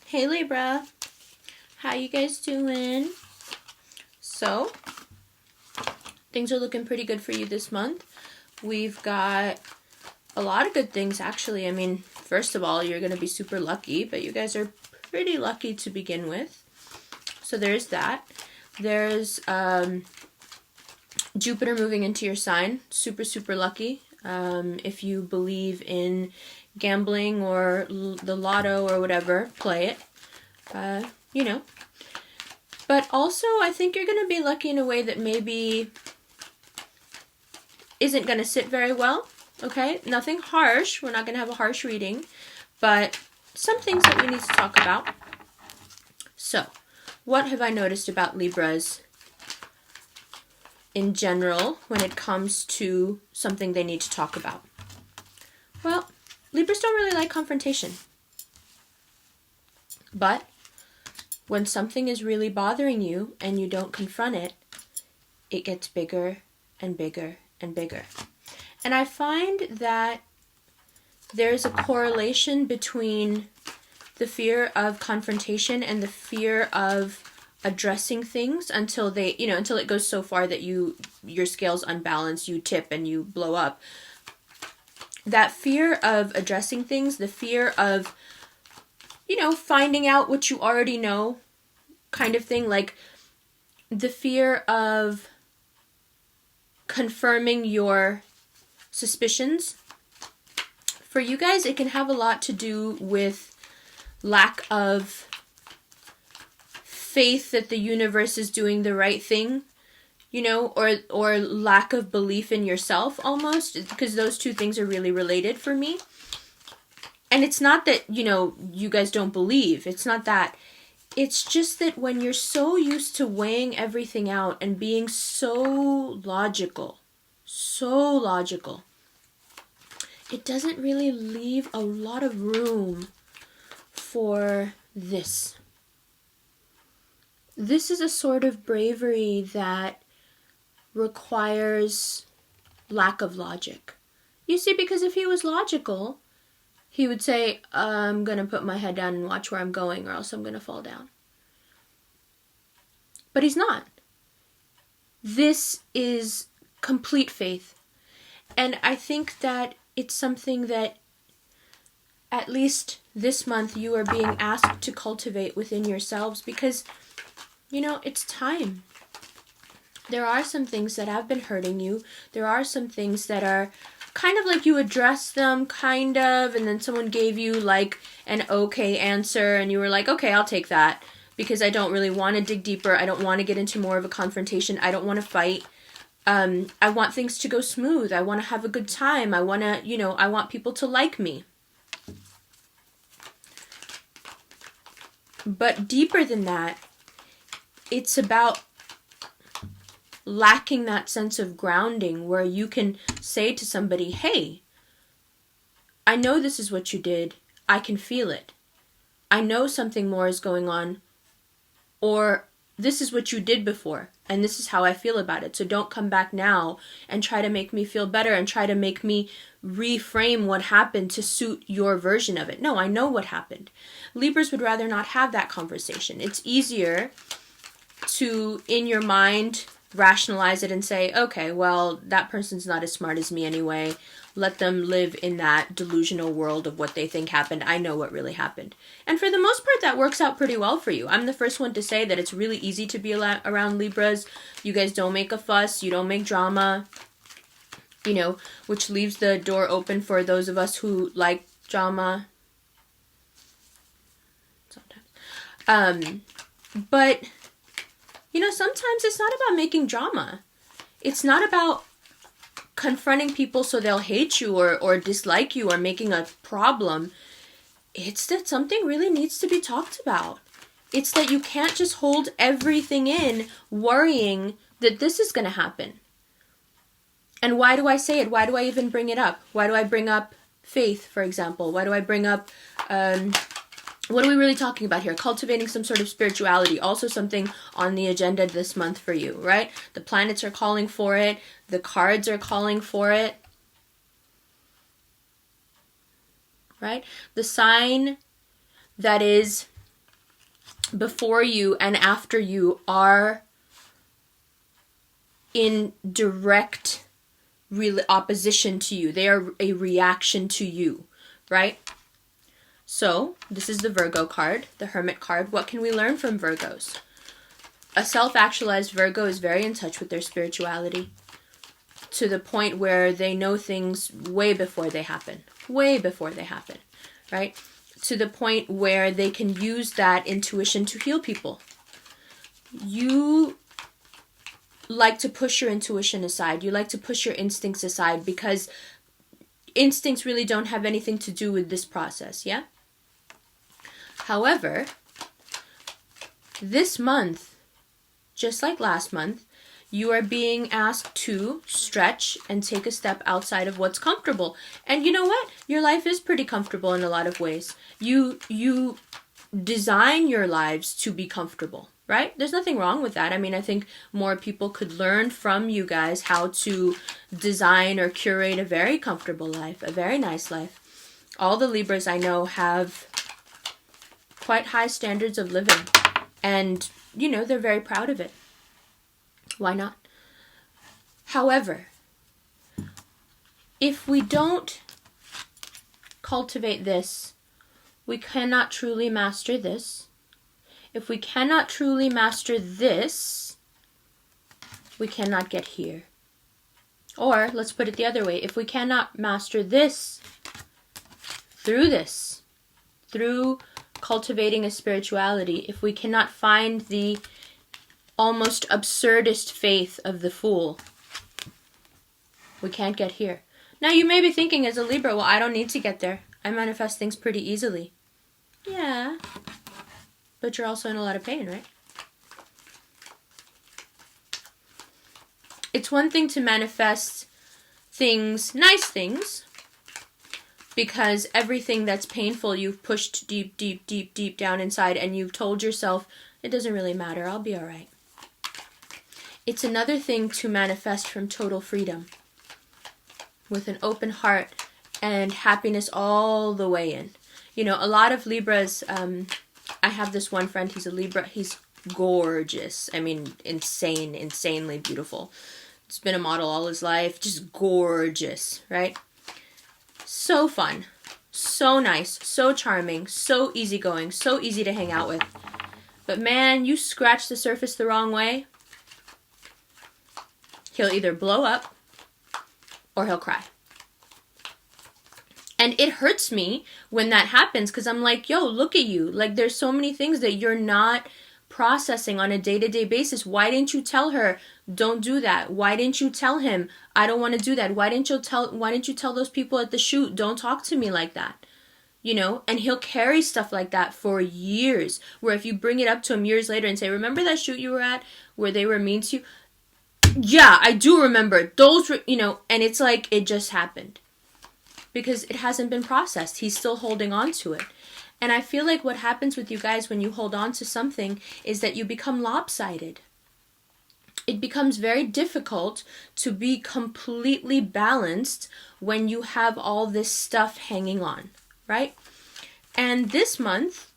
Hey Libra, how you guys doing? So, things are looking pretty good for you this month. We've got a lot of good things actually. I mean, first of all, you're going to be super lucky, but you guys are pretty lucky to begin with. So there's that. There's Jupiter moving into your sign. Super, super lucky. If you believe in gambling or the lotto or whatever, play it. You know. But also, I think you're going to be lucky in a way that maybe isn't going to sit very well. Okay? Nothing harsh. We're not going to have a harsh reading. But some things that we need to talk about. So, what have I noticed about Libras in general when it comes to something they need to talk about? Well, Libras don't really like confrontation. But when something is really bothering you and you don't confront it, it gets bigger and bigger and bigger. And I find that there's a correlation between the fear of confrontation and the fear of addressing things until until it goes so far that your scale's unbalanced, you tip and you blow up. That fear of addressing things, the fear of finding out what you already know, kind of thing, like the fear of confirming your suspicions. For you guys, it can have a lot to do with lack of faith that the universe is doing the right thing, or lack of belief in yourself almost, because those two things are really related for me. And it's not that, you guys don't believe. It's not that. It's just that when you're so used to weighing everything out and being so logical, it doesn't really leave a lot of room for this. This is a sort of bravery that requires lack of logic. You see, because if he was logical, he would say, I'm going to put my head down and watch where I'm going or else I'm going to fall down. But he's not. This is complete faith. And I think that it's something that at least this month you are being asked to cultivate within yourselves because, it's time. There are some things that have been hurting you. There are some things that are kind of like you addressed them, kind of, and then someone gave you like an okay answer, and you were like, okay, I'll take that, because I don't really want to dig deeper. I don't want to get into more of a confrontation. I don't want to fight. I want things to go smooth. I want to have a good time. I want to, I want people to like me. But deeper than that, it's about lacking that sense of grounding where you can say to somebody, hey, I know this is what you did. I can feel it. I know something more is going on. Or this is what you did before, and this is how I feel about it. So don't come back now and try to make me feel better and try to make me reframe what happened to suit your version of it. No, I know what happened. Libras would rather not have that conversation. It's easier to, in your mind, rationalize it and say, okay, well, that person's not as smart as me anyway. Let them live in that delusional world of what they think happened. I know what really happened. And for the most part, that works out pretty well for you. I'm the first one to say that it's really easy to be around Libras. You guys don't make a fuss. You don't make drama. Which leaves the door open for those of us who like drama. Sometimes. But sometimes it's not about making drama. It's not about confronting people so they'll hate you or dislike you or making a problem. It's that something really needs to be talked about. It's that you can't just hold everything in worrying that this is going to happen. And why do I say it? Why do I even bring it up? Why do I bring up faith, for example? Why do I bring up... what are we really talking about here? Cultivating some sort of spirituality. Also something on the agenda this month for you, right? The planets are calling for it. The cards are calling for it. Right? The sign that is before you and after you are in direct opposition to you. They are a reaction to you, right? So, this is the Virgo card, the Hermit card. What can we learn from Virgos? A self-actualized Virgo is very in touch with their spirituality, to the point where they know things way before they happen. Way before they happen, right? To the point where they can use that intuition to heal people. You like to push your intuition aside. You like to push your instincts aside because instincts really don't have anything to do with this process, yeah? However, this month, just like last month, you are being asked to stretch and take a step outside of what's comfortable. And you know what? Your life is pretty comfortable in a lot of ways. You design your lives to be comfortable, right? There's nothing wrong with that. I mean, I think more people could learn from you guys how to design or curate a very comfortable life, a very nice life. All the Libras I know have quite high standards of living. And, you know, they're very proud of it. Why not? However, if we don't cultivate this, we cannot truly master this. If we cannot truly master this, we cannot get here. Or, let's put it the other way, if we cannot master this, through cultivating a spirituality, if we cannot find the almost absurdist faith of the Fool, we can't get here. Now you may be thinking as a Libra, well, I don't need to get there. I manifest things pretty easily. Yeah, but you're also in a lot of pain, right? It's one thing to manifest things, nice things, because everything that's painful you've pushed deep, deep, deep, deep down inside, and you've told yourself, it doesn't really matter, I'll be all right. It's another thing to manifest from total freedom, with an open heart and happiness all the way in. You know, a lot of Libras, I have this one friend, he's a Libra, he's gorgeous. I mean, insanely beautiful. He's been a model all his life, just gorgeous, right? So fun, so nice, so charming, so easygoing, so easy to hang out with. But man, you scratch the surface the wrong way, he'll either blow up or he'll cry. And it hurts me when that happens because I'm like, yo, look at you. Like, there's so many things that you're not processing on a day-to-day basis. Why didn't you tell her, don't do that? Why didn't you tell him, I don't want to do that? Why didn't you tell those people at the shoot, don't talk to me like that? You know, and he'll carry stuff like that for years, where if you bring it up to him years later and say, remember that shoot you were at where they were mean to you? Yeah, I do remember. Those were, you know, and it's like it just happened. Because it hasn't been processed. He's still holding on to it. And I feel like what happens with you guys when you hold on to something is that you become lopsided. It becomes very difficult to be completely balanced when you have all this stuff hanging on, right? And this month,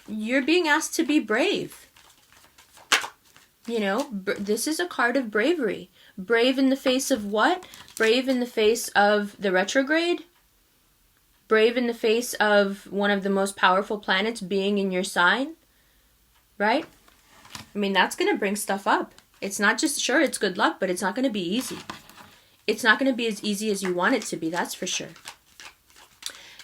you're being asked to be brave. You know, this is a card of bravery. Brave in the face of what? Brave in the face of the retrograde? Brave in the face of one of the most powerful planets being in your sign, right? I mean, that's going to bring stuff up. It's not just, sure, it's good luck, but it's not going to be easy. It's not going to be as easy as you want it to be, that's for sure.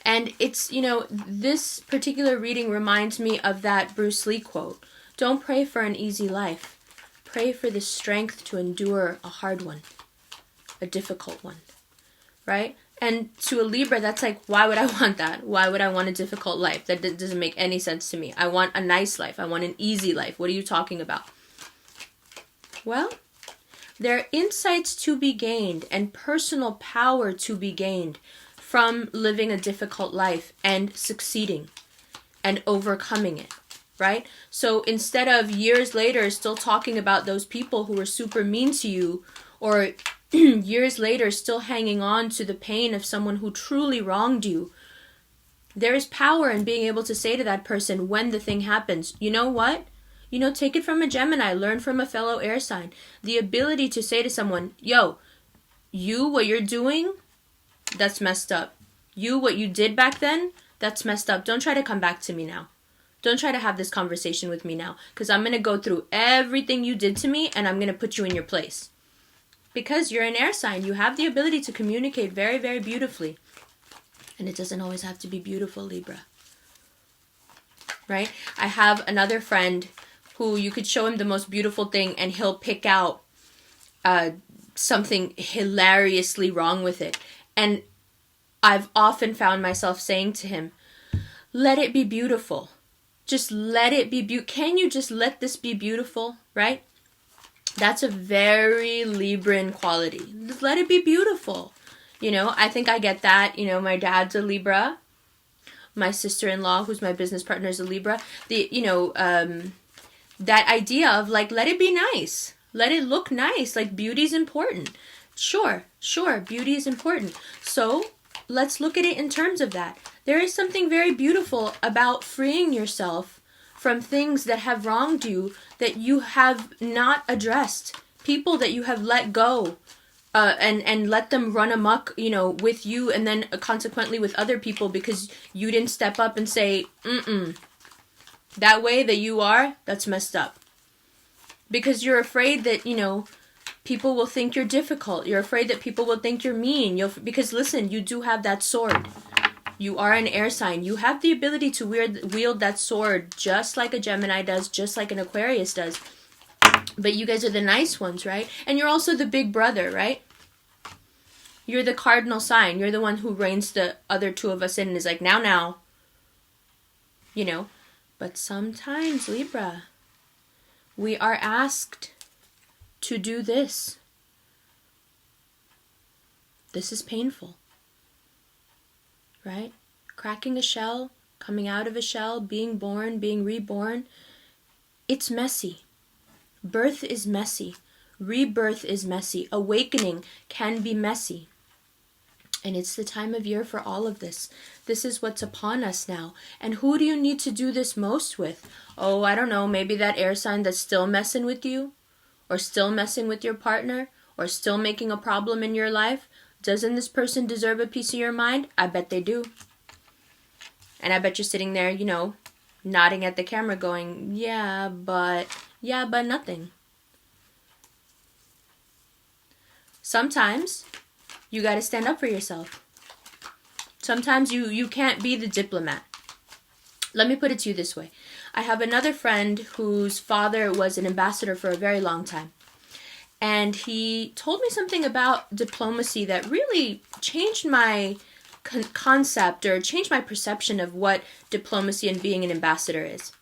And it's, you know, this particular reading reminds me of that Bruce Lee quote. Don't pray for an easy life. Pray for the strength to endure a hard one, a difficult one, right? And to a Libra, that's like, why would I want that? Why would I want a difficult life? That doesn't make any sense to me. I want a nice life. I want an easy life. What are you talking about? Well, there are insights to be gained and personal power to be gained from living a difficult life and succeeding and overcoming it, right? So instead of years later still talking about those people who were super mean to you, or years later still hanging on to the pain of someone who truly wronged you, There is power in being able to say to that person when the thing happens, you know what? Take it from a Gemini, learn from a fellow air sign. The ability to say to someone, yo, what you're doing, that's messed up. What you did back then, that's messed up. Don't try to come back to me now. Don't try to have this conversation with me now, because I'm going to go through everything you did to me and I'm going to put you in your place. Because you're an air sign, you have the ability to communicate very, very beautifully. And it doesn't always have to be beautiful, Libra. Right? I have another friend who you could show him the most beautiful thing and he'll pick out something hilariously wrong with it. And I've often found myself saying to him, let it be beautiful. Just let it be beautiful. Can you just let this be beautiful? Right? That's a very Libran quality. Just let it be beautiful. I think I get that. My dad's a Libra. My sister-in-law, who's my business partner, is a Libra. That idea of let it be nice. Let it look nice. Beauty's important. Sure, beauty is important. So let's look at it in terms of that. There is something very beautiful about freeing yourself from things that have wronged you, that you have not addressed. People that you have let go. And let them run amok, with you and then consequently with other people because you didn't step up and say, that way that you are, that's messed up. Because you're afraid that, people will think you're difficult. You're afraid that people will think you're mean. Because listen, you do have that sword. You are an air sign. You have the ability to wield that sword just like a Gemini does, just like an Aquarius does. But you guys are the nice ones, right? And you're also the big brother, right? You're the cardinal sign. You're the one who reins the other two of us in and is like, now. But sometimes, Libra, we are asked to do this. This is painful. Right? Cracking a shell, coming out of a shell, being born, being reborn. It's messy. Birth is messy. Rebirth is messy. Awakening can be messy. And it's the time of year for all of this. This is what's upon us now. And who do you need to do this most with? Oh, I don't know. Maybe that air sign that's still messing with you, or still messing with your partner, or still making a problem in your life. Doesn't this person deserve a piece of your mind? I bet they do. And I bet you're sitting there, nodding at the camera going, yeah, but nothing. Sometimes you got to stand up for yourself. Sometimes you can't be the diplomat. Let me put it to you this way. I have another friend whose father was an ambassador for a very long time. And he told me something about diplomacy that really changed my concept or changed my perception of what diplomacy and being an ambassador is.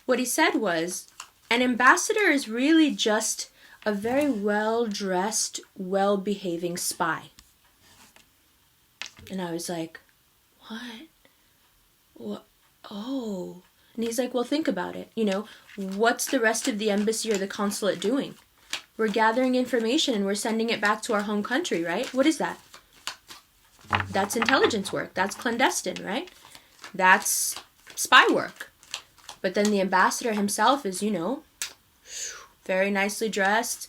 What he said was, an ambassador is really just a very well-dressed, well-behaving spy. And I was like, what? Oh. And he's like, well, think about it. What's the rest of the embassy or the consulate doing? We're gathering information and we're sending it back to our home country, right? What is that? That's intelligence work. That's clandestine, right? That's spy work. But then the ambassador himself is, very nicely dressed,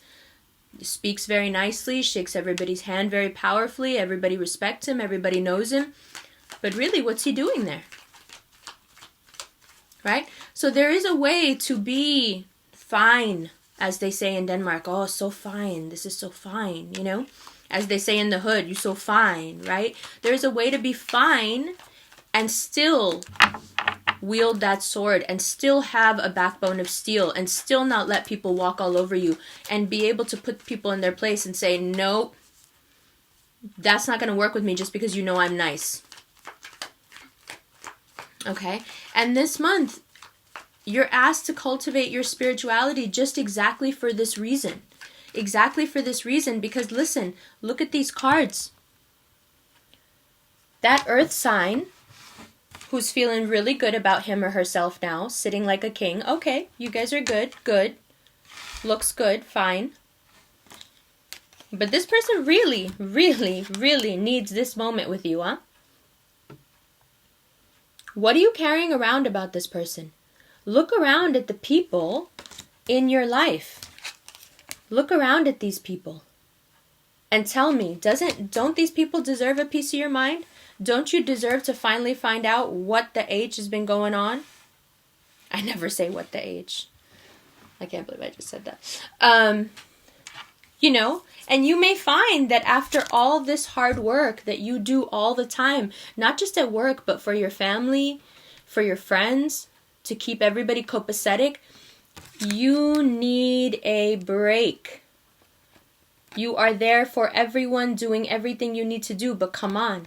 speaks very nicely, shakes everybody's hand very powerfully, everybody respects him, everybody knows him. But really, what's he doing there? Right? So there is a way to be fine, as they say in Denmark. Oh, so fine. This is so fine, As they say in the hood, you're so fine, right? There's a way to be fine and still wield that sword and still have a backbone of steel and still not let people walk all over you and be able to put people in their place and say, nope, that's not going to work with me just because I'm nice. Okay? And this month, you're asked to cultivate your spirituality just exactly for this reason. Exactly for this reason, because listen, look at these cards. That earth sign, who's feeling really good about him or herself now, sitting like a king. Okay, you guys are good. Looks good, fine. But this person really, really, really needs this moment with you, huh? What are you carrying around about this person? Look around at the people in your life. Look around at these people. And tell me, don't these people deserve a piece of your mind? Don't you deserve to finally find out what the H has been going on? I never say what the H. I can't believe I just said that. You know, and you may find that after all this hard work that you do all the time, not just at work, but for your family, for your friends, to keep everybody copacetic, you need a break. You are there for everyone, doing everything you need to do, but come on.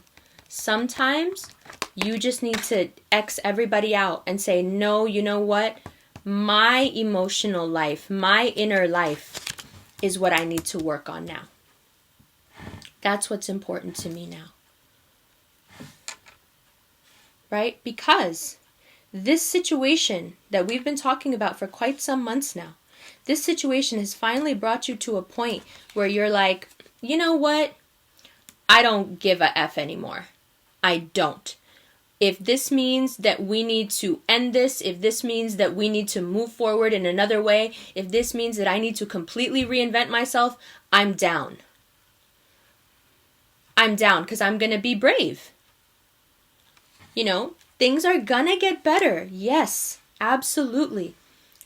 Sometimes you just need to X everybody out and say, no, you know what? My emotional life, my inner life is what I need to work on now. That's what's important to me now. Right? Because this situation that we've been talking about for quite some months now, this situation has finally brought you to a point where you're like, you know what? I don't give a F anymore. I don't. If this means that we need to end this, if this means that we need to move forward in another way, if this means that I need to completely reinvent myself, I'm down. I'm down because I'm going to be brave. You know, things are going to get better. Yes, absolutely.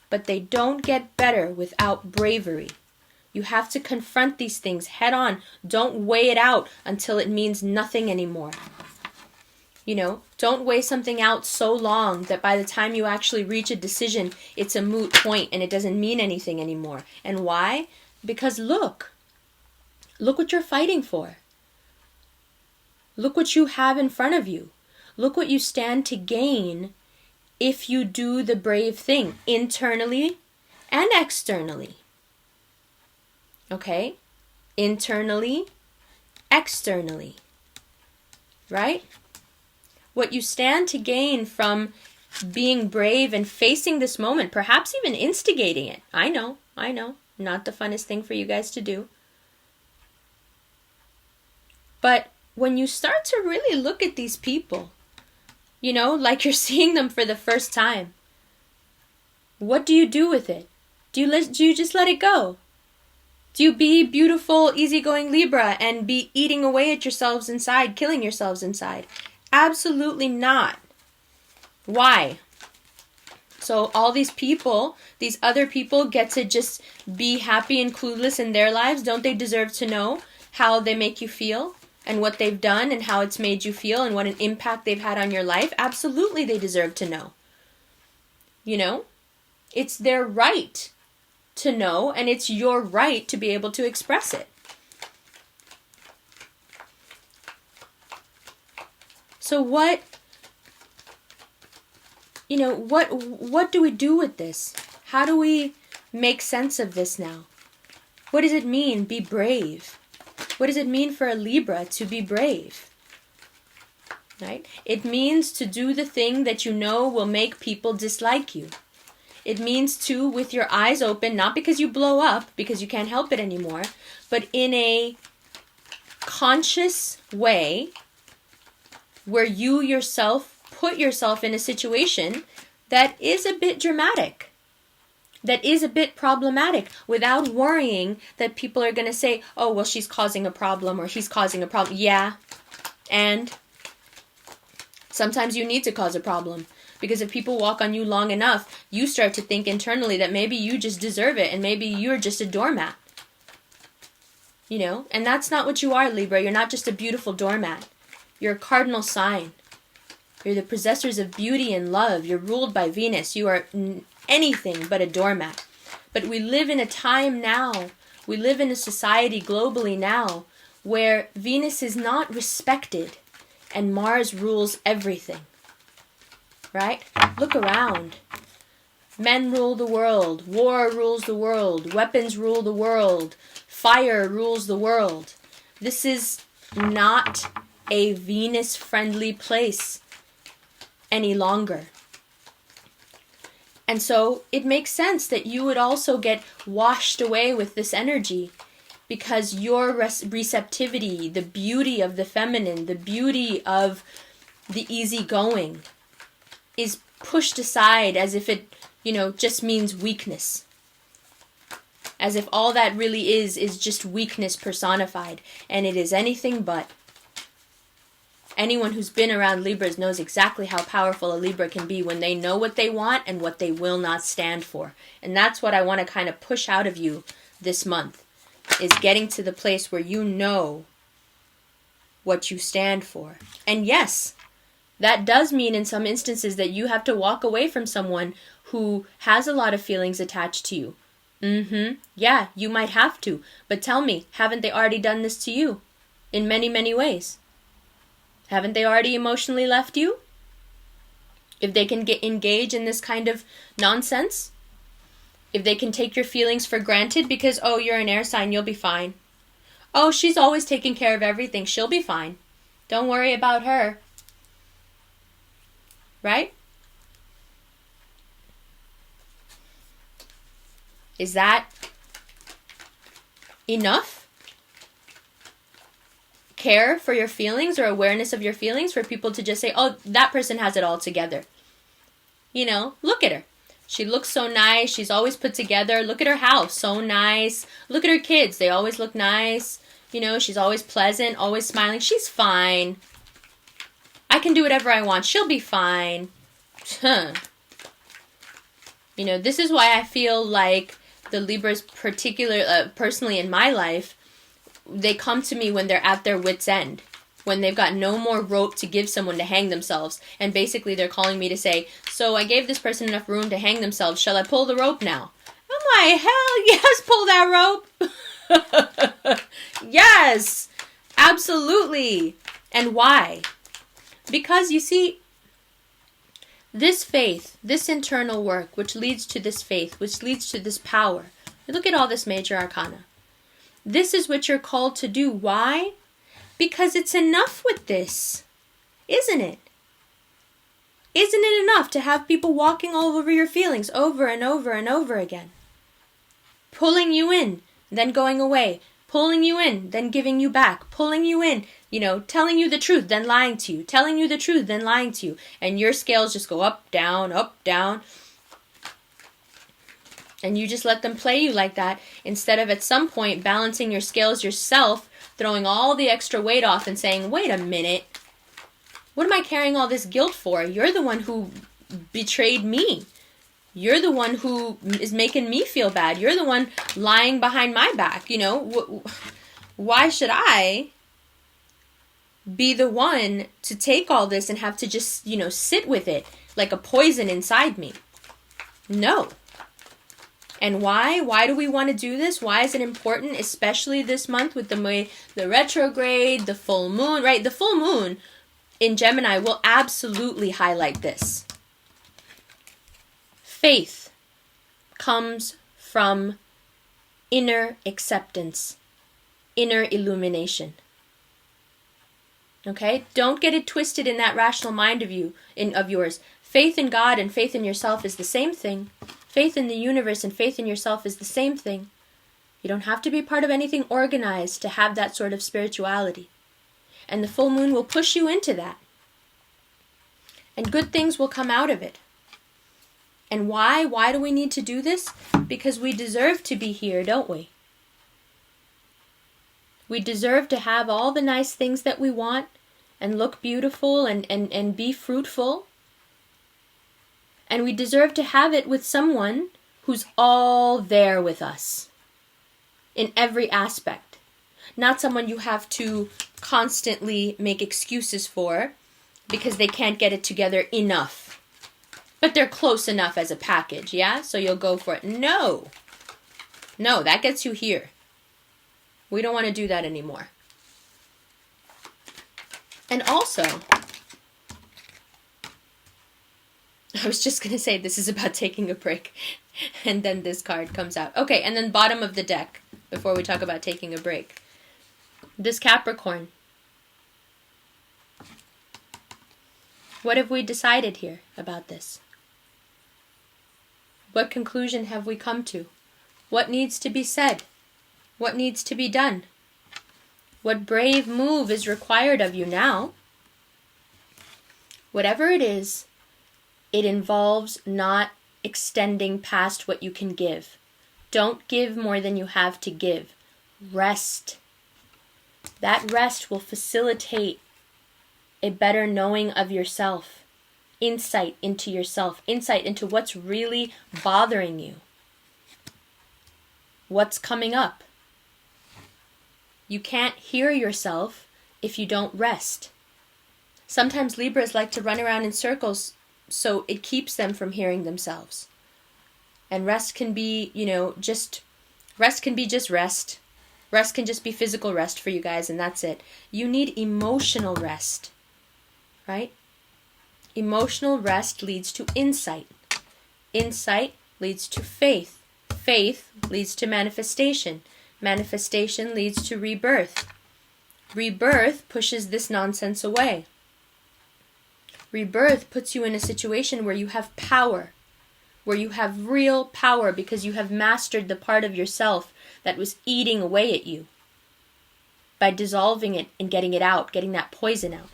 But they don't get better without bravery. You have to confront these things head on. Don't weigh it out until it means nothing anymore. You know, don't weigh something out so long that by the time you actually reach a decision, it's a moot point and it doesn't mean anything anymore. And why? Because look what you're fighting for. Look what you have in front of you. Look what you stand to gain if you do the brave thing, internally and externally. Okay? Internally, externally. Right? What you stand to gain from being brave and facing this moment, perhaps even instigating it. I know. Not the funnest thing for you guys to do. But when you start to really look at these people, you know, like you're seeing them for the first time, what do you do with it? Do you just let it go? Do you be beautiful, easygoing Libra and be eating away at yourselves inside, killing yourselves inside? Absolutely not. Why? So all these people, these other people get to just be happy and clueless in their lives. Don't they deserve to know how they make you feel and what they've done and how it's made you feel and what an impact they've had on your life? Absolutely, they deserve to know. You know, it's their right to know, and it's your right to be able to express it. So what do we do with this? How do we make sense of this now? What does it mean, be brave? What does it mean for a Libra to be brave? Right? It means to do the thing that you know will make people dislike you. It means to, with your eyes open, not because you blow up, because you can't help it anymore, but in a conscious way where you yourself put yourself in a situation that is a bit dramatic, that is a bit problematic, without worrying that people are going to say, oh, well, she's causing a problem or he's causing a problem. Yeah, and sometimes you need to cause a problem. Because if people walk on you long enough, you start to think internally that maybe you just deserve it and maybe you're just a doormat. You know, and that's not what you are, Libra. You're not just a beautiful doormat. You're a cardinal sign. You're the possessors of beauty and love. You're ruled by Venus. You are anything but a doormat. But we live in a time now, we live in a society globally now, where Venus is not respected and Mars rules everything. Right? Look around. Men rule the world. War rules the world. Weapons rule the world. Fire rules the world. This is not a Venus-friendly place any longer. And so it makes sense that you would also get washed away with this energy, because your receptivity, the beauty of the feminine, the beauty of the easygoing, is pushed aside as if it, just means weakness. As if all that really is just weakness personified. And it is anything but. Anyone who's been around Libras knows exactly how powerful a Libra can be when they know what they want and what they will not stand for. And that's what I want to kind of push out of you this month, is getting to the place where you know what you stand for. And yes, that does mean in some instances that you have to walk away from someone who has a lot of feelings attached to you. Yeah, you might have to. But tell me, haven't they already done this to you? In many, many ways. Haven't they already emotionally left you? If they can engage in this kind of nonsense? If they can take your feelings for granted because, oh, you're an air sign, you'll be fine. Oh, she's always taking care of everything, she'll be fine. Don't worry about her. Right? Is that enough? Care for your feelings or awareness of your feelings for people to just say, oh, that person has it all together. Look at her. She looks so nice. She's always put together. Look at her house. So nice. Look at her kids. They always look nice. She's always pleasant, always smiling. She's fine. I can do whatever I want. She'll be fine. This is why I feel like the Libras, personally in my life, they come to me when they're at their wit's end, when they've got no more rope to give someone to hang themselves, and basically they're calling me to say, so I gave this person enough room to hang themselves, shall I pull the rope now? I'm like, hell yes, pull that rope. Yes, absolutely. And why? Because you see, this faith, this internal work, which leads to this faith, which leads to this power. Look at all this major arcana. This is what you're called to do. Why? Because it's enough with this, isn't it? Isn't it enough to have people walking all over your feelings over and over and over again? Pulling you in, then going away. Pulling you in, then giving you back. Pulling you in, telling you the truth, then lying to you. Telling you the truth, then lying to you. And your scales just go up, down, up, down. And you just let them play you like that, instead of at some point balancing your scales yourself, throwing all the extra weight off and saying, wait a minute, what am I carrying all this guilt for? You're the one who betrayed me. You're the one who is making me feel bad. You're the one lying behind my back. Why should I be the one to take all this and have to just, sit with it like a poison inside me? No. And why? Why do we want to do this? Why is it important, especially this month with the retrograde, the full moon, right? The full moon in Gemini will absolutely highlight this. Faith comes from inner acceptance, inner illumination. Okay? Don't get it twisted in that rational mind of yours. Faith in God and faith in yourself is the same thing. Faith in the universe and faith in yourself is the same thing. You don't have to be part of anything organized to have that sort of spirituality. And the full moon will push you into that. And good things will come out of it. And why? Why do we need to do this? Because we deserve to be here, don't we? We deserve to have all the nice things that we want and look beautiful and be fruitful. And we deserve to have it with someone who's all there with us in every aspect. Not someone you have to constantly make excuses for because they can't get it together enough. But they're close enough as a package, yeah? So you'll go for it. No, that gets you here. We don't want to do that anymore. And also, I was just going to say this is about taking a break. And then this card comes out. Okay, and then bottom of the deck, before we talk about taking a break. This Capricorn. What have we decided here about this? What conclusion have we come to? What needs to be said? What needs to be done? What brave move is required of you now? Whatever it is, It involves not extending past what you can give. Don't give more than you have to give. Rest. That rest will facilitate a better knowing of yourself, insight into yourself, insight into what's really bothering you, what's coming up. You can't hear yourself if you don't rest. Sometimes Libras like to run around in circles, so it keeps them from hearing themselves. And rest can be, just rest. Rest can just be physical rest for you guys, and that's it. You need emotional rest, right? Emotional rest leads to insight. Insight leads to faith. Faith leads to manifestation. Manifestation leads to rebirth. Rebirth pushes this nonsense away. Rebirth puts you in a situation where you have power, where you have real power because you have mastered the part of yourself that was eating away at you by dissolving it and getting it out, getting that poison out.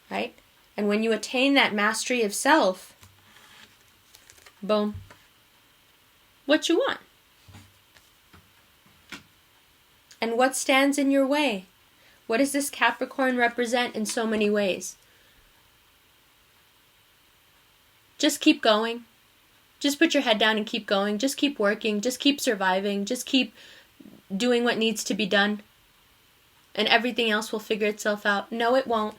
Right? And when you attain that mastery of self, boom, what you want. And what stands in your way? What does this Capricorn represent in so many ways? Just keep going. Just put your head down and keep going. Just keep working. Just keep surviving. Just keep doing what needs to be done. And everything else will figure itself out. No, it won't.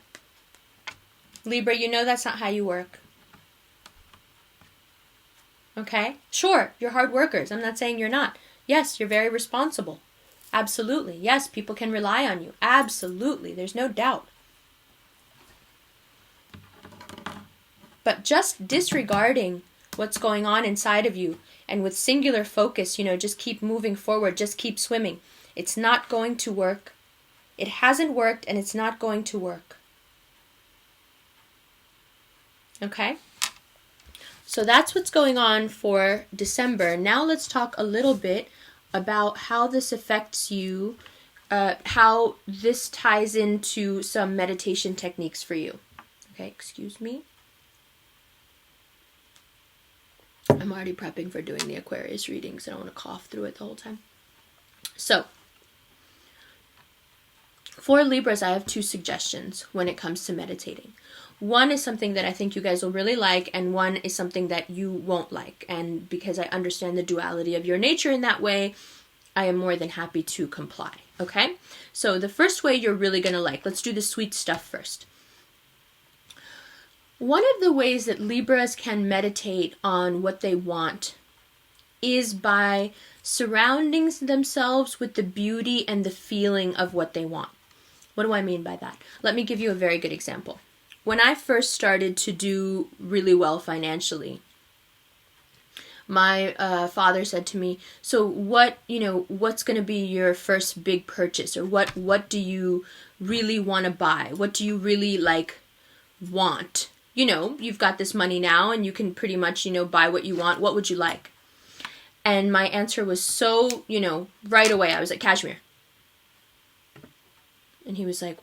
Libra, you know that's not how you work. Okay? Sure, you're hard workers. I'm not saying you're not. Yes, you're very responsible. Absolutely. Yes, people can rely on you. Absolutely. There's no doubt. But just disregarding what's going on inside of you and with singular focus, just keep moving forward, just keep swimming. It's not going to work. It hasn't worked and it's not going to work. Okay? So that's what's going on for December. Now let's talk a little bit about how this affects you, how this ties into some meditation techniques for you. Okay, excuse me. I'm already prepping for doing the Aquarius readings. I don't want to cough through it the whole time. So, for Libras, I have two suggestions when it comes to meditating. One is something that I think you guys will really like, and one is something that you won't like. And because I understand the duality of your nature in that way, I am more than happy to comply. Okay? So the first way you're really going to like, let's do the sweet stuff first. One of the ways that Libras can meditate on what they want is by surrounding themselves with the beauty and the feeling of what they want. What do I mean by that? Let me give you a very good example. When I first started to do really well financially, my father said to me, so what's going to be your first big purchase? Or what do you really want to buy? What do you really want? You've got this money now and you can pretty much, buy what you want. What would you like? And my answer was so, right away. I was like, cashmere. And he was like,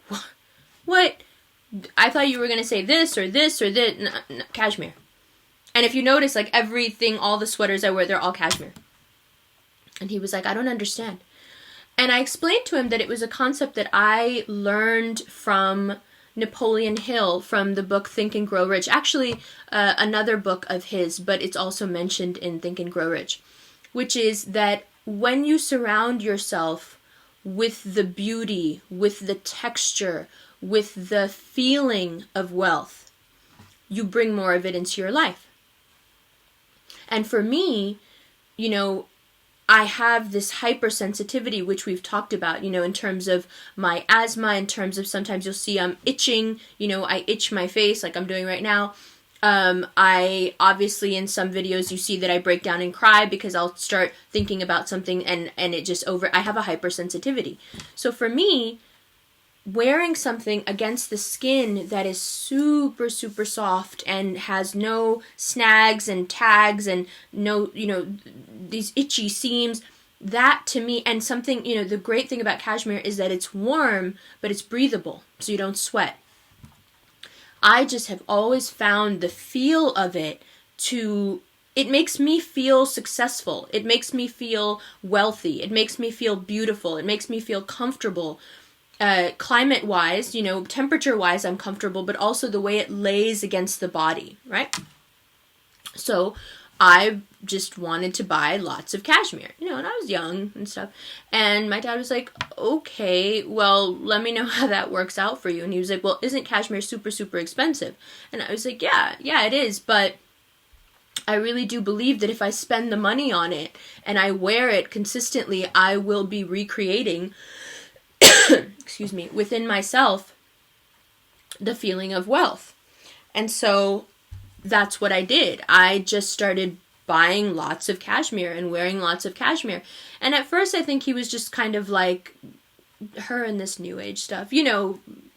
what? I thought you were going to say this or this or this. No, cashmere. And if you notice, everything, all the sweaters I wear, they're all cashmere. And he was like, I don't understand. And I explained to him that it was a concept that I learned from Napoleon Hill from the book Think and Grow Rich. Actually, another book of his, but it's also mentioned in Think and Grow Rich, which is that when you surround yourself with the beauty, with the texture, with the feeling of wealth, you bring more of it into your life. And for me, I have this hypersensitivity, which we've talked about, in terms of my asthma, in terms of sometimes you'll see I'm itching, I itch my face like I'm doing right now. I obviously in some videos you see that I break down and cry because I'll start thinking about something and it just I have a hypersensitivity. So for me, wearing something against the skin that is super, super soft and has no snags and tags and no, these itchy seams, that to me, and something, the great thing about cashmere is that it's warm, but it's breathable, so you don't sweat. I just have always found the feel of it it makes me feel successful. It makes me feel wealthy. It makes me feel beautiful. It makes me feel comfortable. Climate-wise, temperature-wise, I'm comfortable, but also the way it lays against the body, right? So I just wanted to buy lots of cashmere, and I was young and stuff. And my dad was like, okay, well, let me know how that works out for you. And he was like, well, isn't cashmere super, super expensive? And I was like, yeah, it is. But I really do believe that if I spend the money on it and I wear it consistently, I will be recreating, excuse me, within myself, the feeling of wealth. And so that's what I did. I just started buying lots of cashmere and wearing lots of cashmere. And at first I think he was just kind of like, her and this new age stuff,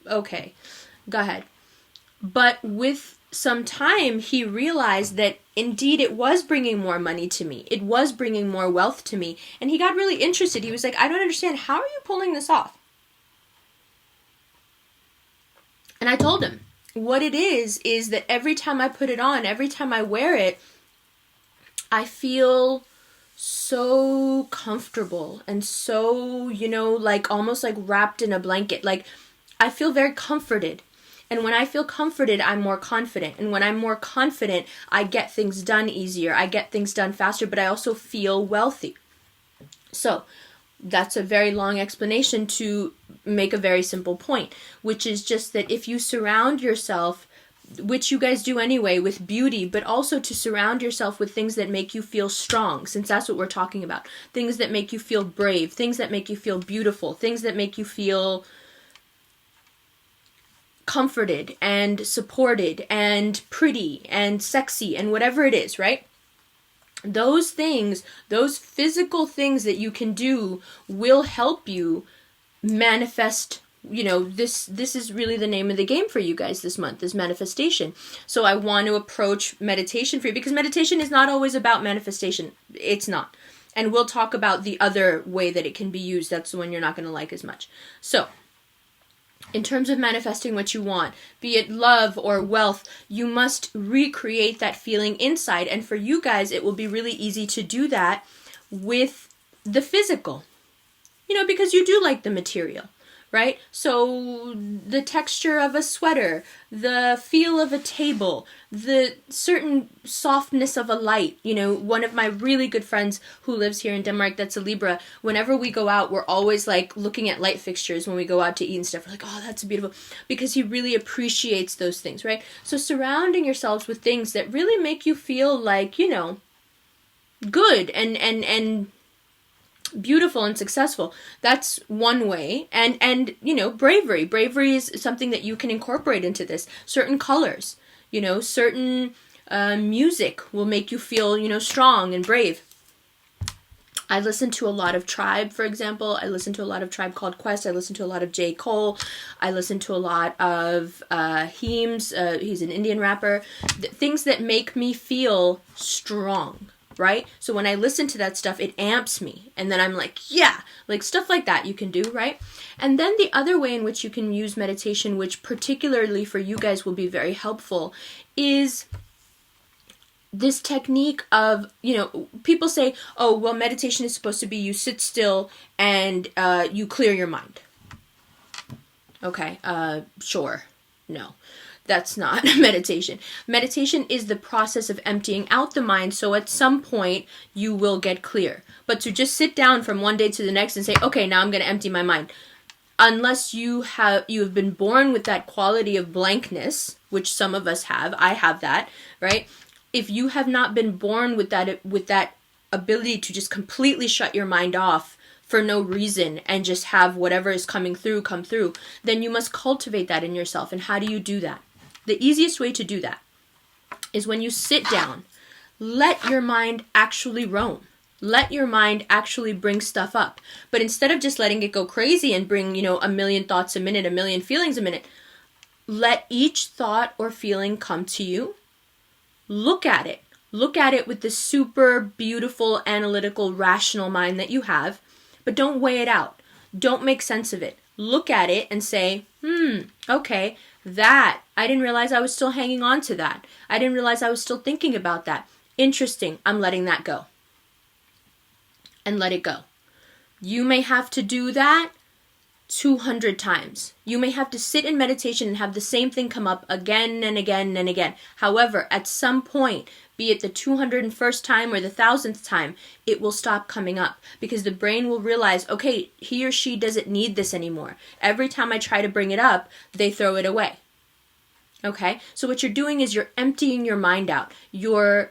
okay, go ahead. But with some time, he realized that indeed it was bringing more money to me. It was bringing more wealth to me. And he got really interested. He was like, I don't understand. How are you pulling this off? And I told him what it is that every time I put it on, every time I wear it, I feel so comfortable and so, like almost like wrapped in a blanket. Like I feel very comforted. And when I feel comforted, I'm more confident. And when I'm more confident, I get things done easier. I get things done faster, but I also feel wealthy. So that's a very long explanation to make a very simple point, which is just that if you surround yourself, which you guys do anyway, with beauty, but also to surround yourself with things that make you feel strong, since that's what we're talking about. Things that make you feel brave, things that make you feel beautiful, things that make you feel comforted and supported and pretty and sexy and whatever it is, right? Those things, those physical things that you can do will help you manifest. This is really the name of the game for you guys this month, is manifestation. So I want to approach meditation for you, because meditation is not always about manifestation. It's not. And we'll talk about the other way that it can be used. That's the one you're not going to like as much. So in terms of manifesting what you want, be it love or wealth, you must recreate that feeling inside. And for you guys, it will be really easy to do that with the physical, because you do like the material, right? So the texture of a sweater, the feel of a table, the certain softness of a light. One of my really good friends who lives here in Denmark, that's a Libra, whenever we go out, we're always like looking at light fixtures when we go out to eat and stuff. We're like, oh, that's beautiful, because he really appreciates those things, right? So surrounding yourselves with things that really make you feel like, good and beautiful and successful. That's one way. And bravery. Bravery is something that you can incorporate into this. Certain colors, certain music will make you feel, strong and brave. I listen to a lot of Tribe, for example. I listen to a lot of Tribe Called Quest. I listen to a lot of J. Cole. I listen to a lot of Heems. He's an Indian rapper. Things that make me feel strong. Right? So when I listen to that stuff, it amps me. And then I'm like, yeah, like stuff like that you can do, right? And then the other way in which you can use meditation, which particularly for you guys will be very helpful, is this technique of, people say, oh, well, meditation is supposed to be you sit still and you clear your mind. Okay, sure. No. That's not meditation. Meditation is the process of emptying out the mind, so at some point you will get clear. But to just sit down from one day to the next and say, okay, now I'm going to empty my mind, unless you have been born with that quality of blankness, which some of us have. I have that, right? If you have not been born with that ability to just completely shut your mind off for no reason and just have whatever is coming through come through, then you must cultivate that in yourself. And how do you do that? The easiest way to do that is when you sit down, let your mind actually roam. Let your mind actually bring stuff up. But instead of just letting it go crazy and bring, a million thoughts a minute, a million feelings a minute, let each thought or feeling come to you. Look at it. Look at it with the super beautiful, analytical, rational mind that you have, but don't weigh it out. Don't make sense of it. Look at it and say, okay, That, I didn't realize I was still hanging on to that. I didn't realize I was still thinking about that. Interesting. I'm letting that go. And let it go. You may have to do that 200 times. You may have to sit in meditation and have the same thing come up again and again and again. However, at some point, be it the 201st time or the 1000th time, it will stop coming up because the brain will realize, okay, he or she doesn't need this anymore. Every time I try to bring it up, they throw it away. Okay? So what you're doing is you're emptying your mind out. You're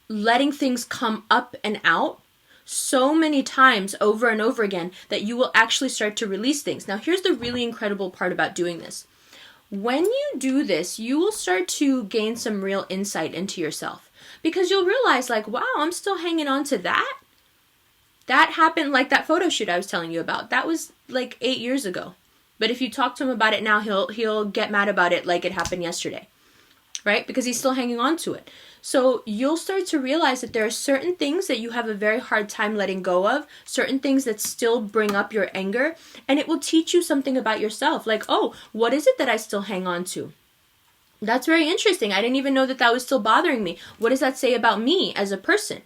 letting things come up and out so many times over and over again that you will actually start to release things. Now, here's the really incredible part about doing this. When you do this, you will start to gain some real insight into yourself because you'll realize like, wow, I'm still hanging on to that. That happened like that photo shoot I was telling you about. That was like 8 years ago. But if you talk to him about it now, he'll get mad about it like it happened yesterday, right? Because he's still hanging on to it. So you'll start to realize that there are certain things that you have a very hard time letting go of, certain things that still bring up your anger, and it will teach you something about yourself. Like, oh, what is it that I still hang on to? That's very interesting. I didn't even know that was still bothering me. What does that say about me as a person?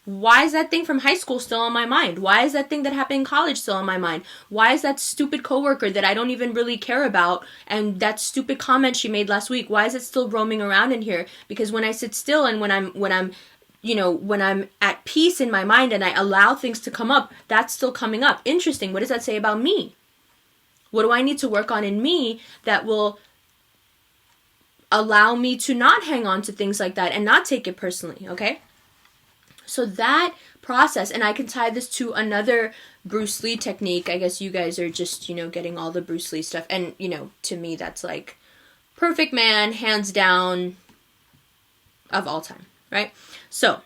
Why is that thing from high school still on my mind? Why is that thing that happened in college still on my mind? Why is that stupid coworker that I don't even really care about and that stupid comment she made last week, why is it still roaming around in here? Because when I sit still and when I'm at peace in my mind and I allow things to come up, that's still coming up. Interesting. What does that say about me? What do I need to work on in me that will allow me to not hang on to things like that and not take it personally, okay? So that process, and I can tie this to another Bruce Lee technique. I guess you guys are just, getting all the Bruce Lee stuff. And, to me, that's like perfect man, hands down, of all time, right? So,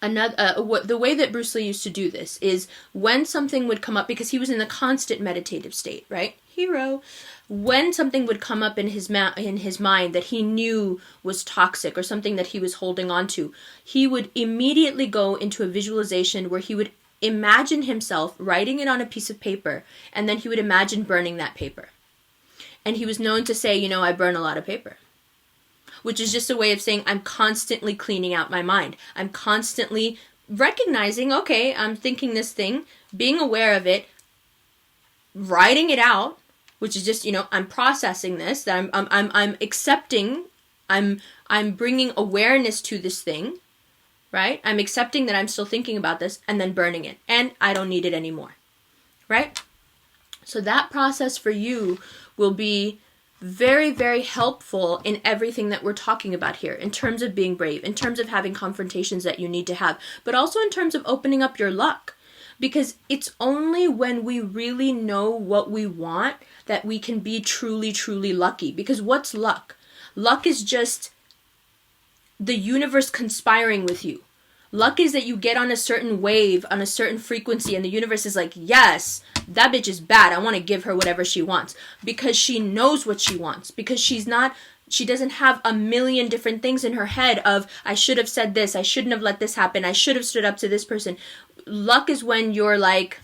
the way that Bruce Lee used to do this is when something would come up, because he was in a constant meditative state, right? Hero. When something would come up in his mind that he knew was toxic or something that he was holding on to, he would immediately go into a visualization where he would imagine himself writing it on a piece of paper, and then he would imagine burning that paper. And he was known to say, I burn a lot of paper. Which is just a way of saying I'm constantly cleaning out my mind. I'm constantly recognizing, okay, I'm thinking this thing, being aware of it, writing it out, which is just, I'm processing this, that I'm accepting, I'm bringing awareness to this thing, right? I'm accepting that I'm still thinking about this and then burning it. And I don't need it anymore, right? So that process for you will be very, very helpful in everything that we're talking about here, in terms of being brave, in terms of having confrontations that you need to have, but also in terms of opening up your luck. Because it's only when we really know what we want that we can be truly, truly lucky. Because what's luck? Luck is just the universe conspiring with you. Luck is that you get on a certain wave, on a certain frequency, and the universe is like, yes, that bitch is bad. I want to give her whatever she wants. Because she knows what she wants. Because she doesn't have a million different things in her head of, I should have said this, I shouldn't have let this happen, I should have stood up to this person. Luck is when you're like,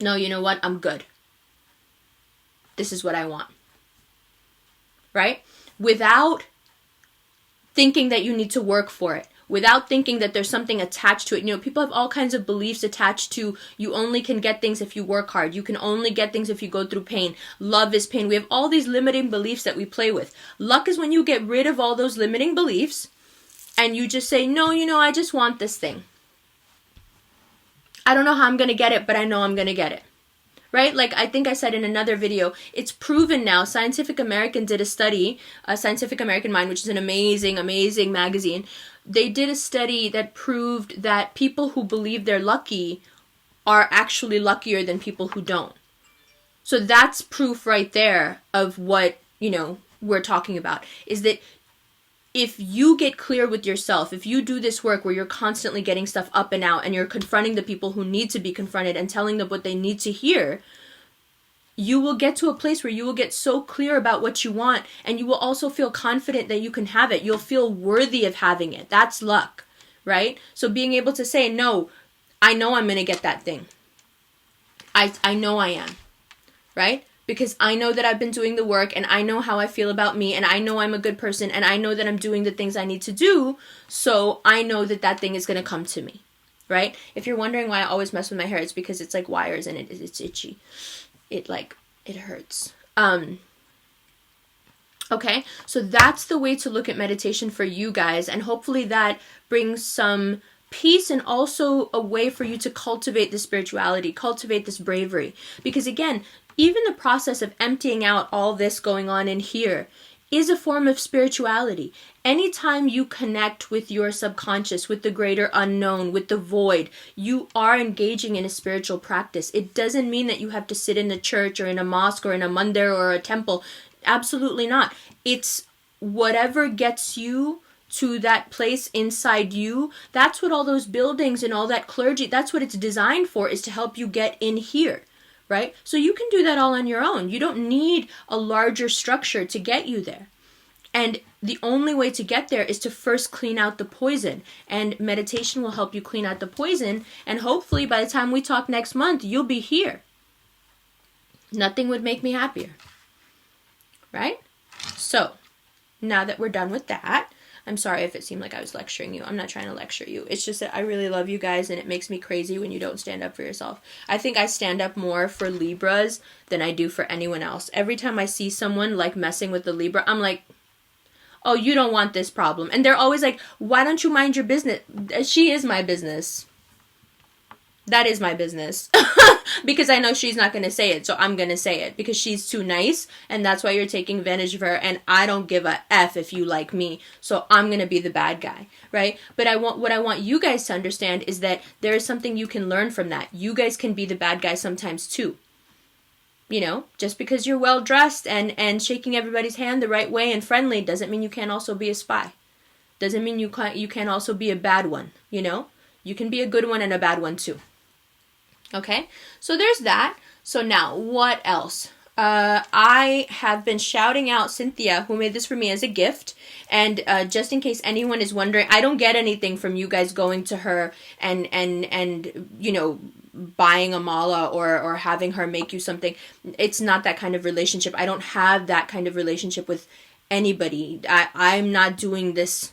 no, you know what? I'm good. This is what I want. Right? Without thinking that you need to work for it. Without thinking that there's something attached to it. People have all kinds of beliefs attached to you only can get things if you work hard. You can only get things if you go through pain. Love is pain. We have all these limiting beliefs that we play with. Luck is when you get rid of all those limiting beliefs and you just say, no, I just want this thing. I don't know how I'm going to get it, but I know I'm going to get it. Right? Like I think I said in another video, it's proven now. Scientific American did a study, Scientific American Mind, which is an amazing, amazing magazine. They did a study that proved that people who believe they're lucky are actually luckier than people who don't. So that's proof right there of what, we're talking about, is that if you get clear with yourself, if you do this work where you're constantly getting stuff up and out and you're confronting the people who need to be confronted and telling them what they need to hear, you will get to a place where you will get so clear about what you want, and you will also feel confident that you can have it. You'll feel worthy of having it. That's luck, right? So being able to say, no, I know I'm going to get that thing. I know I am, right? because I know that I've been doing the work, and I know how I feel about me, and I know I'm a good person, and I know that I'm doing the things I need to do, so I know that that thing is going to come to me, right? If you're wondering why I always mess with my hair, it's because it's like wires and it's itchy. It hurts. Okay, so that's the way to look at meditation for you guys, and hopefully that brings some peace and also a way for you to cultivate the spirituality, cultivate this bravery. Because again, even the process of emptying out all this going on in here is a form of spirituality. Anytime you connect with your subconscious, with the greater unknown, with the void, you are engaging in a spiritual practice. It doesn't mean that you have to sit in the church or in a mosque or in a mandir or a temple. Absolutely not. It's whatever gets you to that place inside you. That's what all those buildings and all that clergy, that's what it's designed for, is to help you get in here, right? So you can do that all on your own. You don't need a larger structure to get you there. And the only way to get there is to first clean out the poison. And meditation will help you clean out the poison. And hopefully by the time we talk next month, you'll be here. Nothing would make me happier. Right? So, now that we're done with that, I'm sorry if it seemed like I was lecturing you. I'm not trying to lecture you. It's just that I really love you guys, and it makes me crazy when you don't stand up for yourself. I think I stand up more for Libras than I do for anyone else. Every time I see someone like messing with the Libra, I'm like, oh, you don't want this problem. And they're always like, why don't you mind your business? She is my business. That is my business. Because I know she's not going to say it, so I'm going to say it. Because she's too nice, and that's why you're taking advantage of her, and I don't give a F if you like me, so I'm going to be the bad guy, right? But what I want you guys to understand is that there is something you can learn from that. You guys can be the bad guy sometimes, too. You know, just because you're well-dressed and shaking everybody's hand the right way and friendly doesn't mean you can't also be a spy. Doesn't mean you can't also be a bad one, you know? You can be a good one and a bad one, too. Okay, so there's that. So now, what else? I have been shouting out Cynthia, who made this for me as a gift. And just in case anyone is wondering, I don't get anything from you guys going to her and you know, buying a mala or having her make you something. It's not that kind of relationship. I don't have that kind of relationship with anybody. I'm not doing this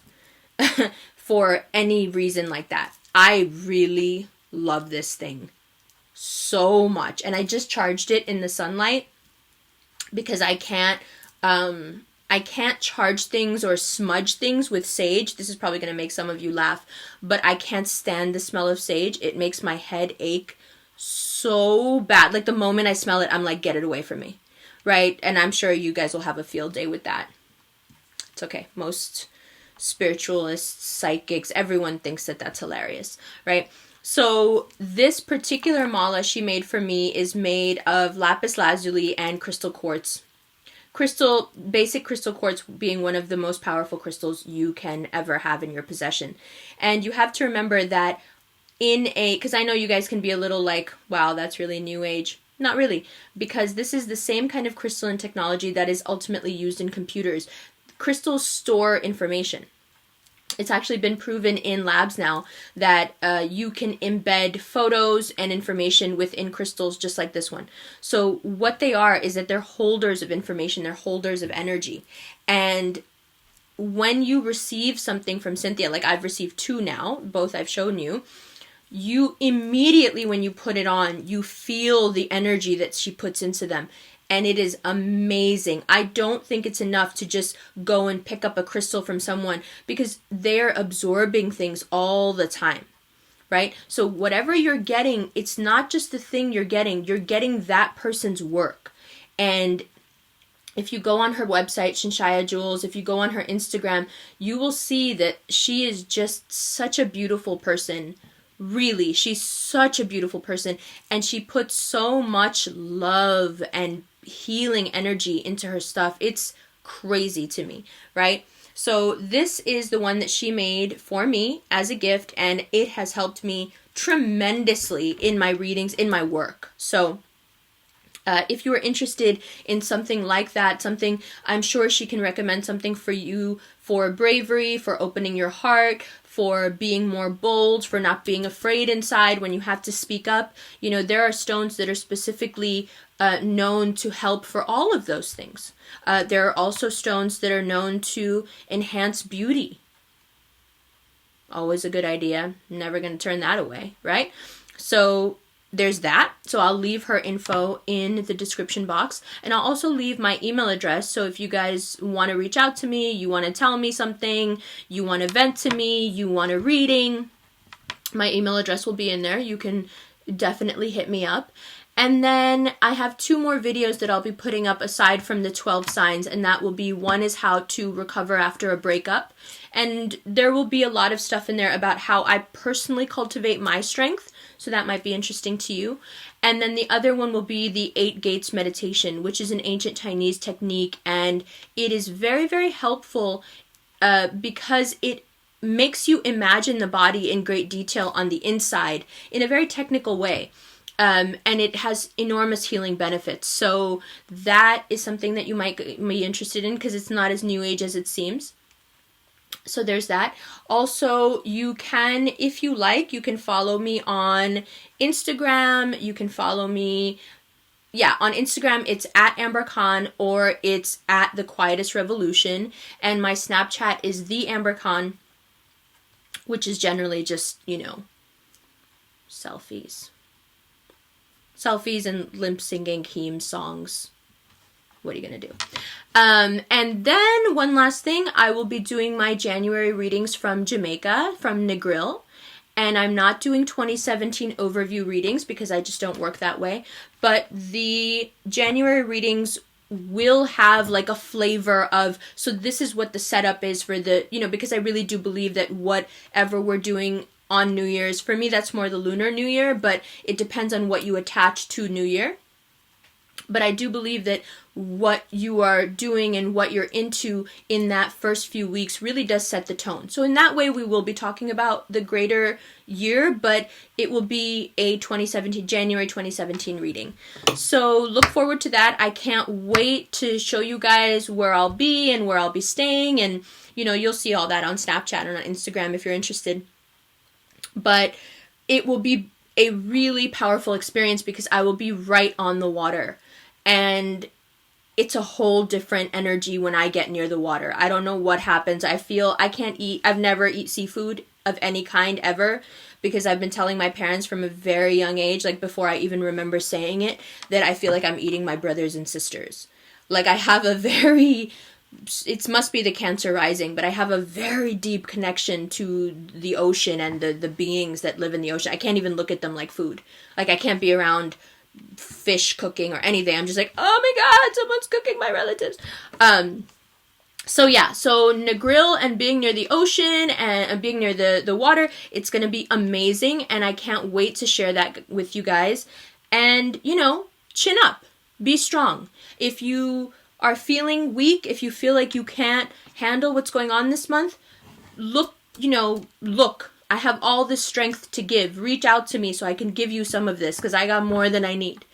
for any reason like that. I really love this thing so much, and I just charged it in the sunlight because I can't charge things or smudge things with sage. This is probably going to make some of you laugh, but I can't stand the smell of sage. It makes my head ache so bad. Like the moment I smell it, I'm like, get it away from me, right? And I'm sure you guys will have a field day with that. It's okay. Most spiritualists, psychics, everyone thinks that that's hilarious, right? So this particular mala she made for me is made of lapis lazuli and crystal quartz. Basic crystal quartz being one of the most powerful crystals you can ever have in your possession. And you have to remember that because I know you guys can be a little like, wow, that's really new age. Not really, because this is the same kind of crystalline technology that is ultimately used in computers. Crystals store information. It's actually been proven in labs now that you can embed photos and information within crystals just like this one. So what they are is that they're holders of information, they're holders of energy. And when you receive something from Cynthia, like I've received 2 now, both I've shown you, you immediately when you put it on, you feel the energy that she puts into them. And it is amazing. I don't think it's enough to just go and pick up a crystal from someone because they're absorbing things all the time, right? So whatever you're getting, it's not just the thing you're getting that person's work. And if you go on her website, Shinshaya Jewels, if you go on her Instagram, you will see that she is just such a beautiful person. Really, she's such a beautiful person. And she puts so much love and healing energy into her stuff. It's crazy to me, right? So this is the one that she made for me as a gift, and it has helped me tremendously in my readings, in my work. So if you are interested in something like that, something, I'm sure she can recommend something for you for bravery, for opening your heart, for being more bold, for not being afraid inside when you have to speak up. You know, there are stones that are specifically known to help for all of those things. There are also stones that are known to enhance beauty. Always a good idea. Never going to turn that away, right? So there's that. So I'll leave her info in the description box. And I'll also leave my email address. So if you guys want to reach out to me, you want to tell me something, you want to vent to me, you want a reading, my email address will be in there. You can definitely hit me up. And then I have 2 more videos that I'll be putting up aside from the 12 signs, and that will be, one is how to recover after a breakup. And there will be a lot of stuff in there about how I personally cultivate my strength, so that might be interesting to you. And then the other one will be the 8 Gates meditation, which is an ancient Chinese technique, and it is very, very helpful because it makes you imagine the body in great detail on the inside in a very technical way. And it has enormous healing benefits. So that is something that you might be interested in because it's not as new age as it seems. So there's that. Also, you can, if you like, you can follow me on Instagram. You can follow me, on Instagram, it's at Amber Khan or it's at The Quietest Revolution. And my Snapchat is The Amber Khan, which is generally just, selfies. Selfies and lip singing hymn songs. What are you going to do? And then one last thing, I will be doing my January readings from Jamaica, from Negril. And I'm not doing 2017 overview readings because I just don't work that way. But the January readings will have like a flavor of, so this is what the setup is for the, because I really do believe that whatever we're doing on New Year's, for me that's more the Lunar New Year, but it depends on what you attach to New Year. But I do believe that what you are doing and what you're into in that first few weeks really does set the tone. So in that way, we will be talking about the greater year, but it will be a January 2017 reading. So look forward to that. I can't wait to show you guys where I'll be and where I'll be staying. And, you'll see all that on Snapchat and on Instagram if you're interested. But it will be a really powerful experience because I will be right on the water. And it's a whole different energy when I get near the water. I don't know what happens. I feel I can't eat. I've never eaten seafood of any kind ever because I've been telling my parents from a very young age, like before I even remember saying it, that I feel like I'm eating my brothers and sisters. Like I have it must be the Cancer rising, but I have a very deep connection to the ocean and the beings that live in the ocean. I can't even look at them like food. Like I can't be around fish cooking or anything. I'm just like, oh my god, someone's cooking my relatives. So Negril and being near the ocean and being near the water, it's going to be amazing, and I can't wait to share that with you guys. And, chin up. Be strong. If you are feeling weak, if you feel like you can't handle what's going on this month, look. I have all this strength to give. Reach out to me so I can give you some of this because I got more than I need.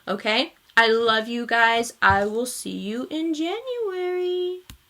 Okay? I love you guys. I will see you in January.